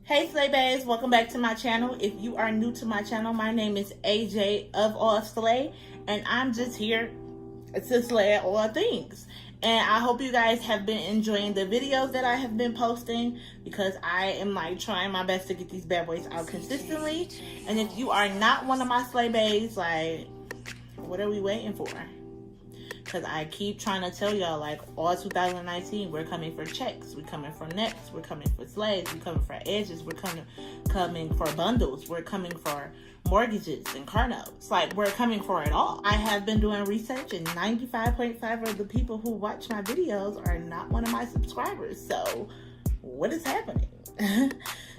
Hey SlayBaes, welcome back to my channel. If you are new to my channel, my name is AJ of All Slay, and I'm just here to slay at all things. And I hope you guys have been enjoying the videos that I have been posting, because I am like trying my best to get these bad boys out consistently. And if you are not one of my SlayBaes, like, what are we waiting for? Because I keep trying to tell y'all, like, all 2019, we're coming for checks, we're coming for necks, we're coming for slays, we're coming for edges, we're coming for bundles, we're coming for mortgages and car notes. Like, we're coming for it all. I have been doing research, and 95.5% of the people who watch my videos are not one of my subscribers. So, what is happening?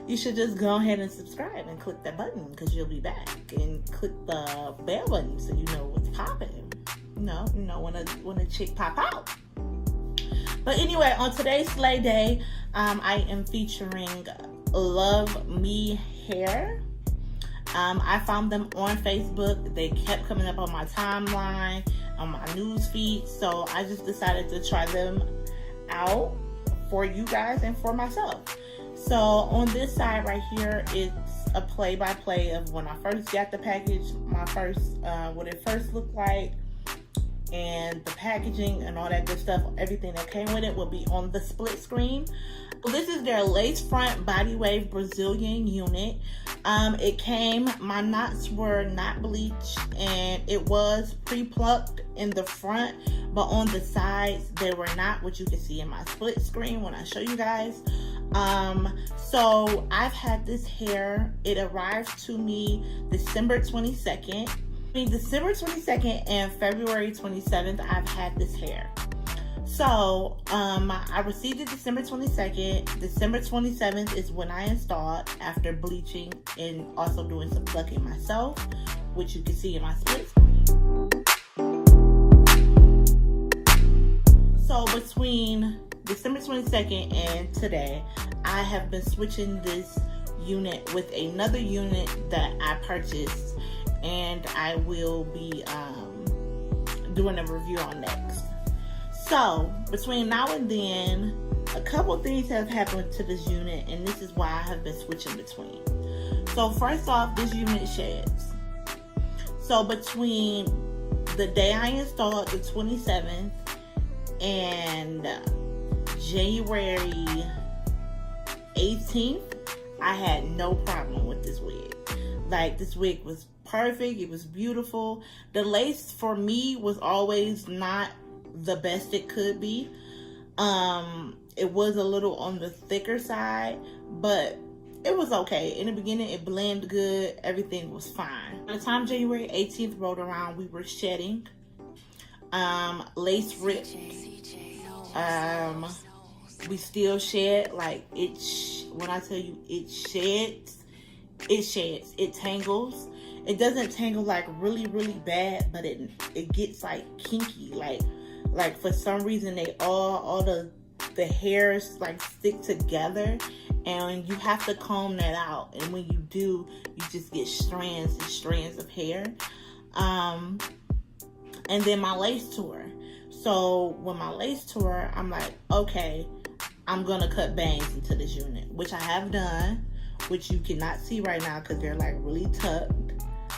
You should just go ahead and subscribe and click that button, because you'll be back. And click the bell button so you know what's popping. You know when a chick pop out. But anyway, on today's Slay Day, I am featuring LuvMe Hair. I found them on Facebook. They kept coming up on my timeline, on my news feed, so I just decided to try them out for you guys and for myself. So on this side right here, it's a play-by-play of when I first got the package, what it first looked like, and the packaging and all that good stuff. Everything that came with it will be on the split screen. This is their lace front Bodywave Brazilian unit. It came, my knots were not bleached, and it was pre-plucked in the front, but on the sides they were not, which you can see in my split screen when I show you guys. So I've had this hair. It arrived to me December 22nd. December 22nd and February 27th, I've had this hair. So, I received it December 22nd. December 27th is when I installed, after bleaching and also doing some plucking myself, which you can see in my split screen. So, between December 22nd and today, I have been switching this unit with another unit that I purchased, and I will be doing a review on next. So between now and then, a couple things have happened to this unit, and this is why I have been switching between. So first off, this unit sheds. So between the day I installed, the 27th, and January 18th, I had no problem with this wig. Like, this wig was perfect. It was beautiful. The lace for me was always not the best it could be. It was a little on the thicker side, but it was okay. In the beginning, it blended good. Everything was fine. By the time January 18th rolled around, we were shedding. Lace ripped. We still shed. Like, when I tell you it sheds, it tangles. It doesn't tangle like really bad, but it gets like kinky, like for some reason they all the hairs like stick together, and you have to comb that out, and when you do, you just get strands and strands of hair. And then my lace tore. So when my lace tore, I'm like, okay, I'm gonna cut bangs into this unit, which I have done, which you cannot see right now because they're like really tucked.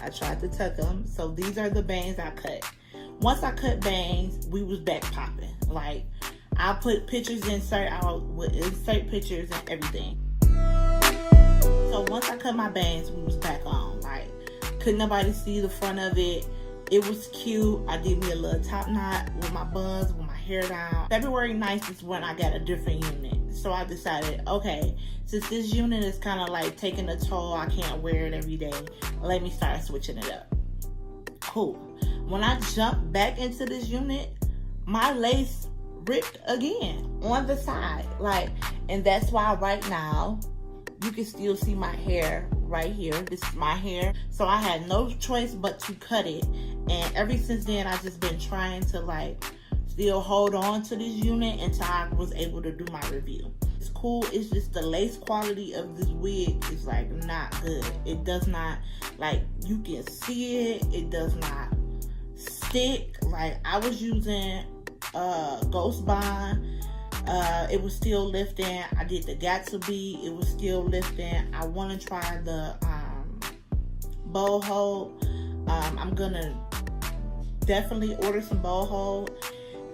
I tried to tuck them. So these are the bangs I cut. Once I cut bangs, we was back popping. Like, I put pictures I would insert pictures and everything. So once I cut my bangs, we was back on. Like, couldn't nobody see the front of it. It was cute. I did me a little top knot with my buns, with my hair down. February 9th is when I got a different unit. So I decided, okay, since this unit is kind of like taking a toll, I can't wear it every day, let me start switching it up. Cool. When I jumped back into this unit, my lace ripped again on the side. Like, and that's why right now, you can still see my hair right here. This is my hair. So I had no choice but to cut it. And ever since then, I've just been trying to like still hold on to this unit until I was able to do my review. It's cool. It's just the lace quality of this wig is like not good. It does not, like, you can see it. It does not stick. Like, I was using Ghost Bond It was still lifting. I did the Gatsby. It was still lifting. I want to try the boho. I'm gonna definitely order some boho.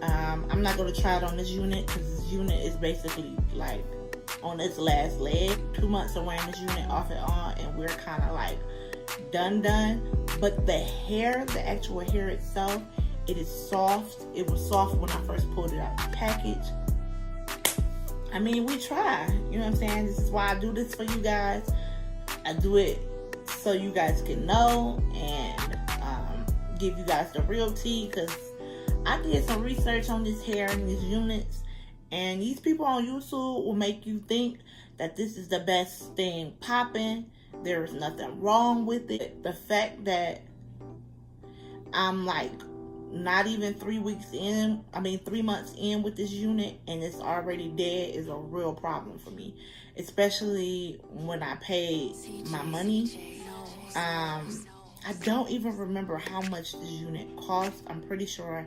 I'm not gonna try it on this unit because this unit is basically like on its last leg. 2 months of wearing this unit off and on, and we're kind of like done. But the hair, the actual hair itself, it is soft. It was soft when I first pulled it out of the package. I mean, we try. You know what I'm saying? This is why I do this for you guys. I do it so you guys can know and give you guys the real tea, because I did some research on this hair and these units, and these people on YouTube will make you think that this is the best thing popping. There is nothing wrong with it. The fact that I'm like not even 3 months in with this unit and it's already dead is a real problem for me, especially when I paid my money. I don't even remember how much this unit cost. I'm pretty sure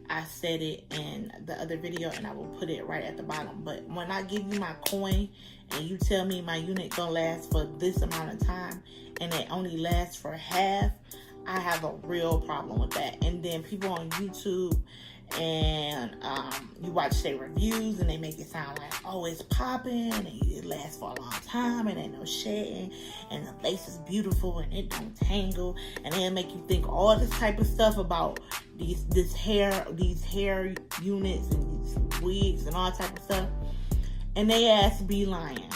I said it in the other video, and I will put it right at the bottom. But when I give you my coin and you tell me my unit gonna last for this amount of time and it only lasts for half, I have a real problem with that. And then people on YouTube and you watch their reviews and they make it sound like, oh, it's popping and it lasts for a long time and ain't no shedding and the base is beautiful and it don't tangle, and they'll make you think all this type of stuff about these hair units and these wigs and all type of stuff, and they ass be lying.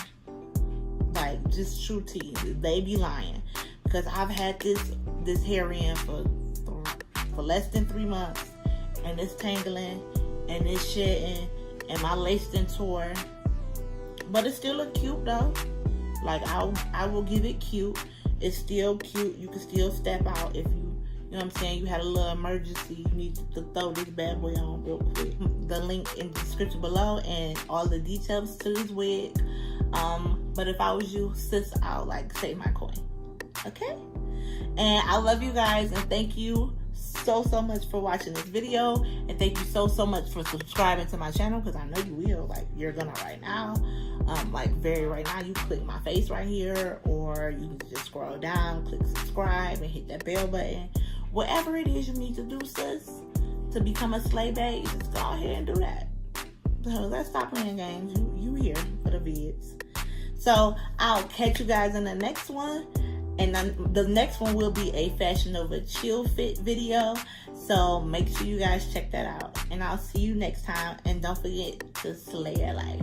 Like, just true tea, they be lying, because I've had this hair in for less than 3 months, and it's tangling and it's shedding and my lace done tore, but it's still look cute though. Like, I will give it cute. It's still cute. You can still step out if you know what I'm saying, you had a little emergency, you need to throw this bad boy on real quick. The link in the description below and all the details to this wig. But if I was you, sis, I'll like save my coin. Okay? And I love you guys, and thank you so much for watching this video, and thank you so much for subscribing to my channel, because I know you will. Like, you're gonna right now, right now, you click my face right here, or you can just scroll down, click subscribe, and hit that bell button. Whatever it is you need to do, sis, to become a SlayBae, just go ahead and do that. So let's stop playing games. You here for the vids. So I'll catch you guys in the next one. And the next one will be a Fashion Nova chill fit video. So make sure you guys check that out. And I'll see you next time. And don't forget to slay your life.